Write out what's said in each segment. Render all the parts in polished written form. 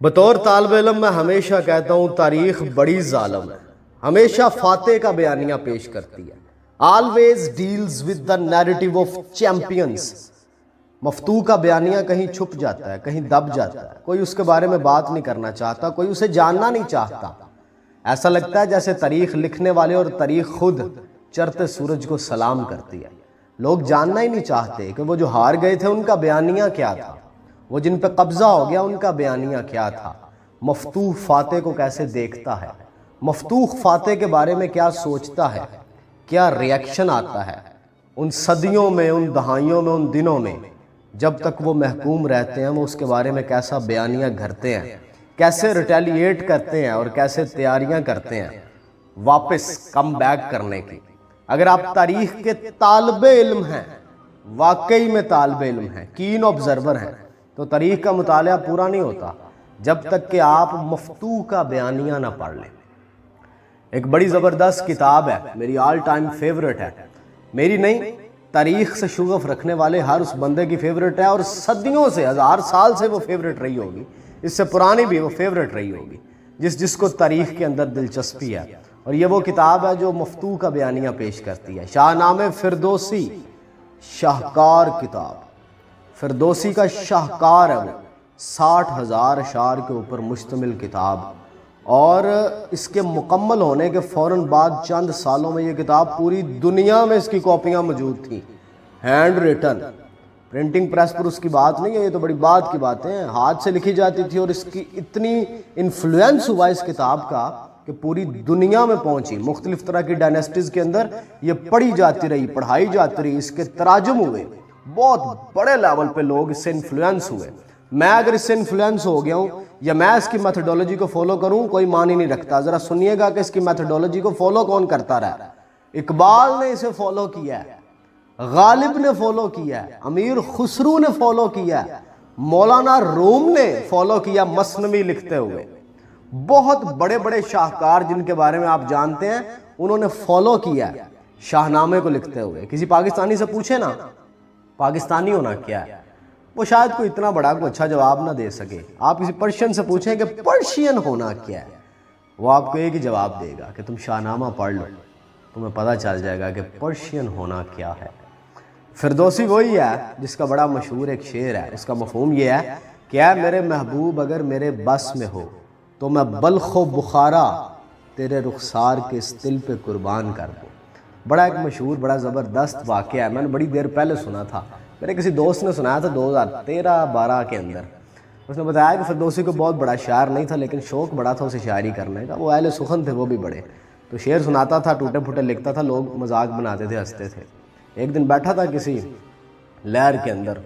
بطور طالب علم میں ہمیشہ کہتا ہوں تاریخ بڑی ظالم ہے، ہمیشہ فاتح کا بیانیہ پیش کرتی ہے. always deals with the narrative of champions. مفتوح کا بیانیہ کہیں چھپ جاتا ہے، کہیں دب جاتا ہے، کوئی اس کے بارے میں بات نہیں کرنا چاہتا، کوئی اسے جاننا نہیں چاہتا. ایسا لگتا ہے جیسے تاریخ لکھنے والے اور تاریخ خود چڑھتے سورج کو سلام کرتی ہے. لوگ جاننا ہی نہیں چاہتے کہ وہ جو ہار گئے تھے ان کا بیانیہ کیا تھا، وہ جن پہ قبضہ ہو گیا ان کا بیانیہ کیا تھا، مفتوح فاتح کو کیسے دیکھتا ہے، مفتوح فاتح کے بارے میں کیا سوچتا ہے، کیا ریاکشن آتا ہے ان صدیوں میں، ان دہائیوں میں، ان دنوں میں جب تک وہ محکوم رہتے ہیں. وہ اس کے بارے میں کیسا بیانیہ گھڑتے ہیں، کیسے ریٹیلیٹ کرتے ہیں اور کیسے تیاریاں کرتے ہیں واپس کم بیک کرنے کی. اگر آپ تاریخ کے طالب علم ہیں، واقعی میں طالب علم ہیں، کین آبزرور ہیں، تو تاریخ کا مطالعہ پورا نہیں ہوتا جب تک کہ آپ مفتوح کا بیانیہ نہ پڑھ لیں. ایک بڑی زبردست کتاب ہے، میری آل ٹائم فیورٹ ہے، میری نہیں، تاریخ سے شغف رکھنے والے ہر اس بندے کی فیورٹ ہے، اور صدیوں سے، ہزار سال سے وہ فیورٹ رہی ہوگی، اس سے پرانی بھی وہ فیورٹ رہی ہوگی جس کو تاریخ کے اندر دلچسپی ہے. اور یہ وہ کتاب ہے جو مفتوح کا بیانیہ پیش کرتی ہے. شاہ نامہ فردوسی، شاہکار کتاب، فردوسی کا شاہکار ہے وہ، 60,000 اشعار کے اوپر مشتمل کتاب. اور اس کے مکمل ہونے کے فوراً بعد چند سالوں میں یہ کتاب پوری دنیا میں اس کی کاپیاں موجود تھیں، ہینڈ ریٹن. پرنٹنگ پریس پر اس کی بات نہیں ہے، یہ تو بڑی بات کی باتیں ہیں، ہاتھ سے لکھی جاتی تھی. اور اس کی اتنی انفلوئنس ہوا اس کتاب کا کہ پوری دنیا میں پہنچی، مختلف طرح کی ڈائنیسٹیز کے اندر یہ پڑھی جاتی رہی، پڑھائی جاتی رہی، اس کے تراجم ہوئے، بہت بڑے لیول پہ لوگ اس سے انفلوئنس ہوئے. میں اگر اس سے انفلوئنس ہو گیا ہوں یا میں اس کی میتھڈولوجی کو فالو کروں، کوئی معنی نہیں رکھتا. ذرا سنیے گا کہ اس کی میتھڈولوجی کو فالو کون کرتا رہا. اقبال نے اسے فالو کیا ہے، غالب نے فالو کیا ہے، امیر خسرو نے فالو کیا ہے، مولانا روم نے فالو کیا مثنوی لکھتے ہوئے. بہت بڑے بڑے شاہکار جن کے بارے میں آپ جانتے ہیں انہوں نے فالو کیا ہے شاہ نامے کو لکھتے ہوئے. کسی پاکستانی سے پوچھے نا پاکستانی ہونا کیا ہے، وہ شاید کوئی اتنا بڑا کوئی اچھا جواب نہ دے سکے. آپ کسی پرشین سے پوچھیں کہ پرشین ہونا کیا ہے، وہ آپ کو ایک ہی جواب دے گا کہ تم شاہ نامہ پڑھ لو، تمہیں پتہ چل جائے گا کہ پرشین ہونا کیا ہے. فردوسی وہی ہے جس کا بڑا مشہور ایک شعر ہے، اس کا مفہوم یہ ہے کہ اے میرے محبوب اگر میرے بس میں ہو تو میں بلخ و بخارا تیرے رخسار کے اس دل پہ قربان کر دوں. بڑا ایک مشہور بڑا زبردست واقعہ ہے، میں نے بڑی دیر پہلے سنا تھا، میرے کسی دوست نے سنایا تھا 2013-12 کے اندر. اس نے بتایا کہ فردوسی کو بہت بڑا شاعر نہیں تھا لیکن شوق بڑا تھا اسے شاعری کرنے کا. وہ اہل سخن تھے وہ بھی بڑے، تو شعر سناتا تھا، ٹوٹے پھوٹے لکھتا تھا، لوگ مذاق بناتے تھے، ہنستے تھے. ایک دن بیٹھا تھا کسی لہر کے اندر،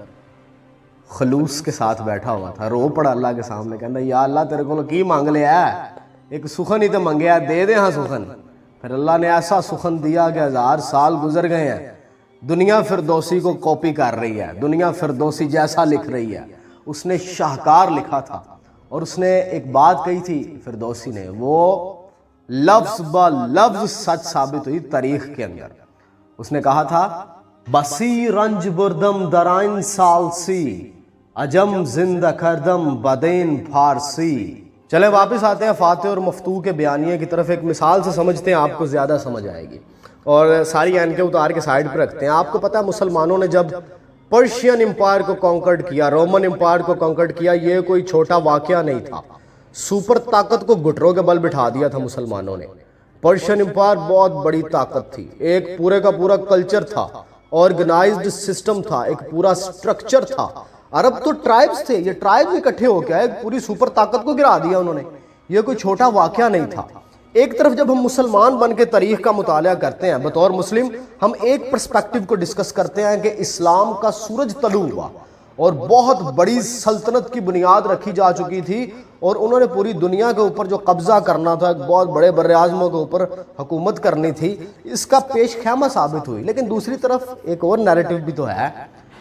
خلوص کے ساتھ بیٹھا ہوا تھا، رو پڑا اللہ کے سامنے، کہنا یا اللہ تیرے کو کی مانگ لیا ہے، ایک سخن ہی تو منگیا، دے دے ہاں سخن. پھر اللہ نے ایسا سخن دیا کہ 1000 سال گزر گئے ہیں، دنیا فردوسی کو کاپی کر رہی ہے، دنیا فردوسی جیسا لکھ رہی ہے. اس نے شاہکار لکھا تھا اور اس نے ایک بات کہی تھی فردوسی نے، وہ لفظ با لفظ سچ ثابت ہوئی تاریخ کے اندر. اس نے کہا تھا بسی رنج بردم درائن سالسی، عجم زندہ کردم بدین فارسی. چلے واپس آتے ہیں فاتح اور مفتوح کے بیانیے کی طرف. ایک مثال سے سمجھتے ہیں، آپ کو زیادہ سمجھ آئے گی، اور ساری اینکیں اتار کے سائیڈ پہ رکھتے ہیں. آپ کو پتہ ہے مسلمانوں نے جب پرشین امپائر کو کانکرڈ کیا، رومن امپائر کو کانکرڈ کیا، یہ کوئی چھوٹا واقعہ نہیں تھا. سپر طاقت کو گھٹنوں کے بل بٹھا دیا تھا مسلمانوں نے. پرشین امپائر بہت بڑی طاقت تھی، ایک پورے کا پورا کلچر تھا، آرگنائزڈ سسٹم تھا، ایک پورا سٹرکچر تھا. عرب تو ٹرائبز تھے، یہ ٹرائبز اکٹھے ہو کے ایک پوری سپر طاقت کو گرا دیا انہوں نے. یہ کوئی چھوٹا واقعہ نہیں تھا. ایک طرف جب ہم مسلمان بن کے تاریخ کا مطالعہ کرتے ہیں بطور مسلم، ہم ایک پرسپیکٹیو کو ڈسکس کرتے ہیں کہ اسلام کا سورج طلوع ہوا اور بہت بڑی سلطنت کی بنیاد رکھی جا چکی تھی، اور انہوں نے پوری دنیا کے اوپر جو قبضہ کرنا تھا، ایک بہت بڑے بر اعظموں کے اوپر حکومت کرنی تھی، اس کا پیش خیمہ ثابت ہوئی. لیکن دوسری طرف ایک اور نیریٹو بھی تو ہے،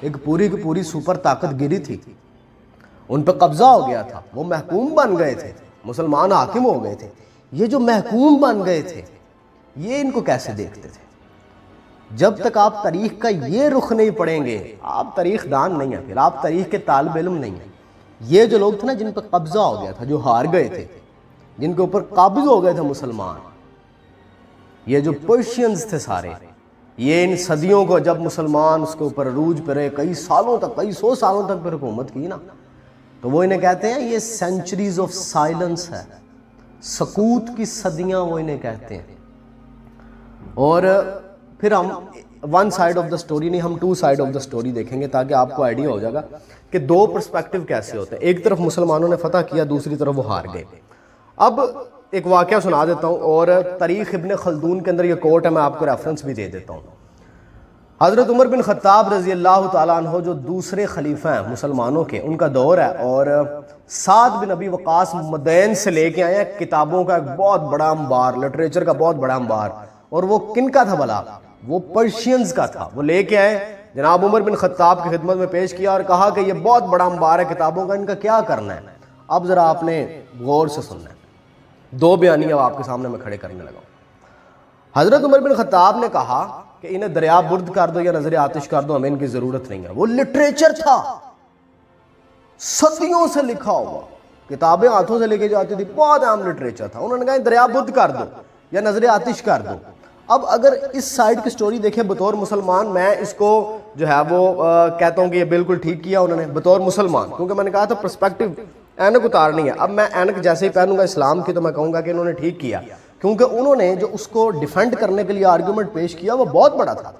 ایک پوری کی پوری سپر طاقت گری تھی، ان پہ قبضہ ہو گیا تھا، وہ محکوم بن گئے تھے، مسلمان حاکم ہو گئے تھے. یہ جو محکوم بن گئے تھے یہ ان کو کیسے دیکھتے تھے؟ جب تک آپ تاریخ کا یہ رخ نہیں پڑھیں گے، آپ تاریخ دان نہیں ہیں، پھر آپ تاریخ کے طالب علم نہیں ہیں. یہ جو لوگ تھے نا جن پر قبضہ ہو گیا تھا، جو ہار گئے تھے، جن کے اوپر قابض ہو گئے تھے مسلمان، یہ جو پرشینز تھے سارے، یہ ان صدیوں کو جب مسلمان اس کے اوپر عروج پہ رہے، کئی سالوں تک، کئی 100 سالوں تک پھر حکومت کی نا، تو وہ انہیں کہتے ہیں یہ سینچریز آف سائلنس ہے، سکوت کی صدیاں وہ انہیں کہتے ہیں۔ اور پھر ہم one side of the story نہیں، ہم two side of the story دیکھیں گے تاکہ آپ کو آئیڈیا ہو جائے گا کہ دو پرسپیکٹیو کیسے ہوتے ہیں۔ ایک طرف مسلمانوں نے فتح کیا، دوسری طرف وہ ہار گئے۔ اب ایک واقعہ سنا دیتا ہوں، اور تاریخ ابن خلدون کے اندر یہ کوٹ ہے، میں آپ کو ریفرنس بھی دے دیتا ہوں۔ حضرت عمر بن خطاب رضی اللہ تعالیٰ عنہ جو دوسرے خلیفہ ہیں مسلمانوں کے، ان کا دور ہے، اور سعد بن ابی وقاص مدین سے لے کے آئے ہیں کتابوں کا ایک بہت بڑا انبار، لٹریچر کا بہت بڑا انبار، اور وہ کن کا تھا بھلا؟ وہ پرشینز کا تھا۔ وہ لے کے آئے، جناب عمر بن خطاب کی خدمت میں پیش کیا اور کہا کہ یہ بہت بڑا انبار ہے کتابوں کا، ان کا کیا کرنا ہے؟ اب ذرا آپ نے غور سے سننا ہے، دو بیانیہ آپ کے سامنے میں کھڑے کرنے لگا ہوں۔ حضرت عمر بن خطاب نے کہا کہ انہیں دریا برد کر دو یا نظر آتش کر دو، ہمیں ان کی ضرورت نہیں ہے۔ وہ لٹریچر تھا، صدیوں سے لکھا ہوا، کتابیں ہاتھوں سے لے کے جاتی تھی، بہت اہم لٹریچر تھا۔ انہوں نے کہا دریا برد کر دو یا نظر آتش کر دو۔ اب اگر اس سائیڈ کی سٹوری دیکھیں بطور مسلمان، میں اس کو جو ہے وہ کہتا ہوں کہ یہ بالکل ٹھیک کیا انہوں نے بطور مسلمان، کیونکہ میں نے کہا تھا پرسپیکٹیو اینک اتارنی ہے۔ اب میں اینک جیسے ہی پہنوں گا اسلام کی تو میں کہوں گا کہ انہوں نے ٹھیک کیا، کیونکہ انہوں نے جو اس کو ڈیفینڈ کرنے کے لیے آرگیومنٹ پیش کیا وہ بہت بڑا تھا۔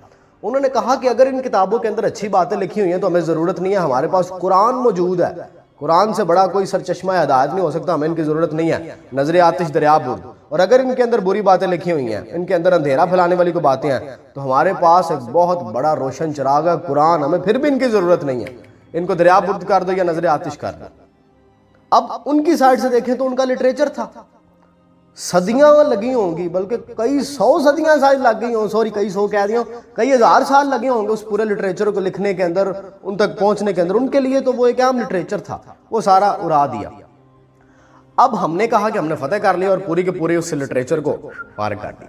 انہوں نے کہا کہ اگر ان کتابوں کے اندر اچھی باتیں لکھی ہوئی ہیں تو ہمیں ضرورت نہیں ہے، ہمارے پاس قرآن موجود ہے، قرآن سے بڑا کوئی سرچشمہ ہدایت نہیں ہو سکتا، ہمیں ان کی ضرورت نہیں ہے، نظر آتش دریا برد۔ اور اگر ان کے اندر بری باتیں لکھی ہوئی ہیں، ان کے اندر اندھیرا پھیلانے والی کوئی باتیں ہیں، تو ہمارے پاس ایک بہت بڑا روشن چراغ ہے قرآن، ہمیں پھر بھی ان کی ضرورت نہیں ہے، ان کو دریا برد کر دو یا نظر آتش کر دو۔ اب ان کی سائڈ سے دیکھیں تو ان کا لٹریچر تھا، صدیاں لگی ہوں گی، بلکہ کئی 100 صدیاں شاید لگ گئی ہوں، سوری کئی 100 کہہ دیا ہوں، کئی ہزار سال لگے ہوں گے اس پورے لٹریچر کو لکھنے کے اندر، ان تک پہنچنے کے اندر۔ ان کے لیے تو وہ ایک اہم لٹریچر تھا، وہ سارا اڑا دیا۔ اب ہم نے کہا کہ ہم نے فتح کر لیا اور پوری کے پورے اس لٹریچر کو پار کر دیا۔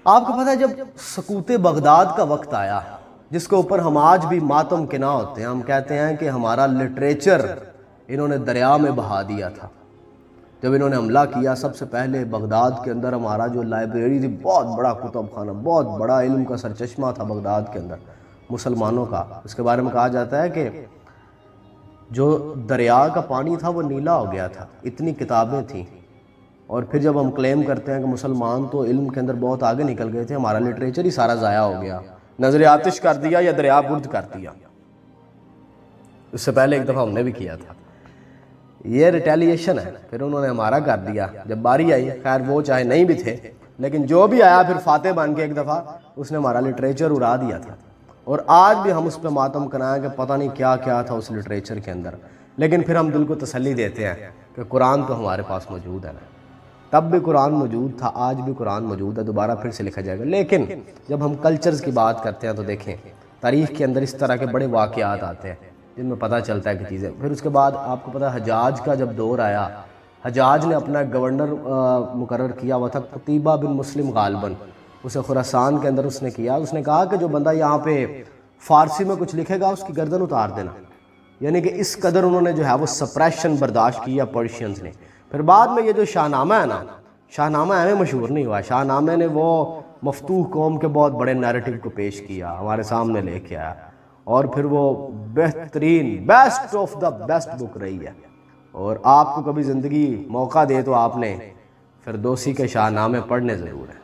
آپ کو پتہ ہے جب سقوط بغداد کا وقت آیا، جس کے اوپر ہم آج بھی ماتم کنا ہوتے ہیں، ہم کہتے ہیں کہ ہمارا لٹریچر انہوں نے دریا میں بہا دیا تھا۔ جب انہوں نے حملہ کیا، سب سے پہلے بغداد کے اندر ہمارا جو لائبریری تھی، بہت بڑا کتب خانہ، بہت بڑا علم کا سرچشمہ تھا بغداد کے اندر مسلمانوں کا، اس کے بارے میں کہا جاتا ہے کہ جو دریا کا پانی تھا وہ نیلا ہو گیا تھا، اتنی کتابیں تھیں۔ اور پھر جب ہم کلیم کرتے ہیں کہ مسلمان تو علم کے اندر بہت آگے نکل گئے تھے، ہمارا لٹریچر ہی سارا ضائع ہو گیا، نظر آتش کر دیا یا دریا برد کر دیا۔ اس سے پہلے ایک دفعہ ہم نے بھی کیا تھا، یہ ریٹیلیشن ہے، پھر انہوں نے ہمارا کر دیا۔ جب باری آئی، خیر وہ چاہے نہیں بھی تھے، لیکن جو بھی آیا پھر فاتح بن کے ایک دفعہ اس نے ہمارا لٹریچر اڑا دیا تھا۔ اور آج بھی ہم اس پہ ماتم کنائیں کہ پتہ نہیں کیا کیا تھا اس لٹریچر کے اندر، لیکن پھر ہم دل کو تسلی دیتے ہیں کہ قرآن تو ہمارے پاس موجود ہے نا، تب بھی قرآن موجود تھا، آج بھی قرآن موجود ہے، دوبارہ پھر سے لکھا جائے گا۔ لیکن جب ہم کلچرز کی بات کرتے ہیں تو دیکھیں تاریخ کے اندر اس طرح کے بڑے واقعات آتے ہیں جن میں پتہ چلتا ہے کہ چیزیں۔ پھر اس کے بعد آپ کو پتہ ہے حجاج کا جب دور آیا، حجاج نے اپنا گورنر مقرر کیا ہوا تھا قتیبہ بن مسلم غالباً، اسے خراسان کے اندر اس نے کیا۔ اس نے کہا کہ جو بندہ یہاں پہ فارسی میں کچھ لکھے گا اس کی گردن اتار دینا، یعنی کہ اس قدر انہوں نے جو ہے وہ سپریشن برداشت کیا پرشینز نے۔ پھر بعد میں یہ جو شاہ نامہ ہے نا، شاہ نامہ ہمیں مشہور نہیں ہوا، شاہ نامہ نے وہ مفتوح قوم کے بہت بڑے نیریٹو کو پیش کیا، ہمارے سامنے لے کے آیا، اور پھر وہ بہترین بیسٹ آف دا بیسٹ بک رہی ہے۔ اور آپ کو کبھی زندگی موقع دے تو آپ نے فردوسی کے شاہ نامے پڑھنے ضرور ہیں۔